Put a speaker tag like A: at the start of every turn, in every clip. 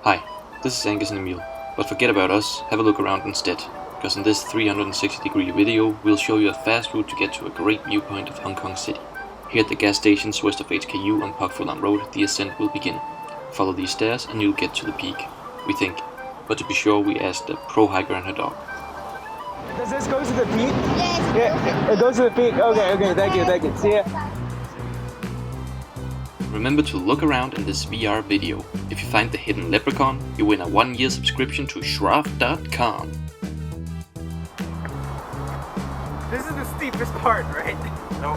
A: Hi, this is Angus and Emil, but forget about us, have a look around instead, because in this 360-degree video we'll show you a fast route to get to a great viewpoint of Hong Kong City. Here at the gas stations west of HKU on Pak Lam Road, the ascent will begin. Follow these stairs and you'll get to the peak, we think, but to be sure we asked a pro hiker and her dog.
B: Does this go to the peak?
C: Yes.
B: Yeah, it goes to the peak. Okay, thank you. See ya.
A: Remember to look around in this VR video. If you find the hidden leprechaun, you win a 1-year subscription to shroff.com.
B: This is the steepest part, right? No.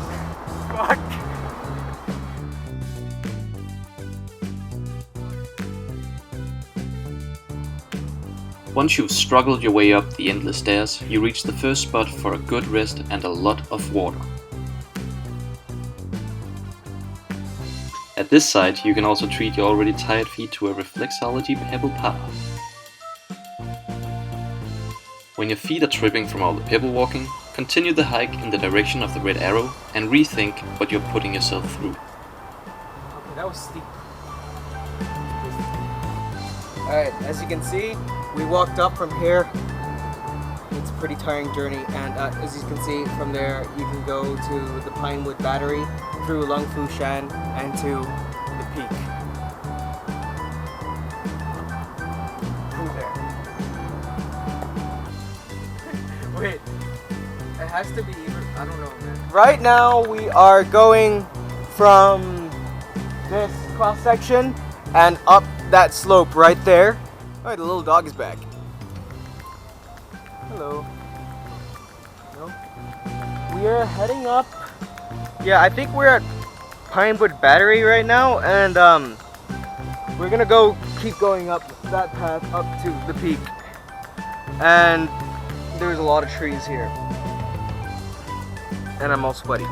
B: Fuck.
A: Once you've struggled your way up the endless stairs, you reach the first spot for a good rest and a lot of water. At this site, you can also treat your already tired feet to a reflexology pebble path. When your feet are tripping from all the pebble walking, continue the hike in the direction of the red arrow and rethink what you're putting yourself through.
B: Okay, that was steep. Alright, as you can see, we walked up from here. It's a pretty tiring journey, and as you can see from there, you can go to the Pinewood Battery, through Lung Fu Shan, and to the peak. Through there. Wait, it has to be either, I don't know, man. Right now we are going from this cross section and up that slope right there. Alright, the little dog is back. Hello. No? We are heading up. Yeah, I think we're at Pinewood Battery right now, and we're gonna keep going up that path up to the peak. And there's a lot of trees here. And I'm all sweaty.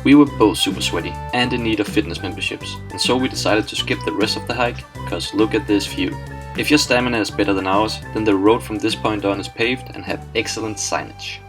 A: We were both super sweaty and in need of fitness memberships, and so we decided to skip the rest of the hike, cause look at this view. If your stamina is better than ours, then the road from this point on is paved and have excellent signage.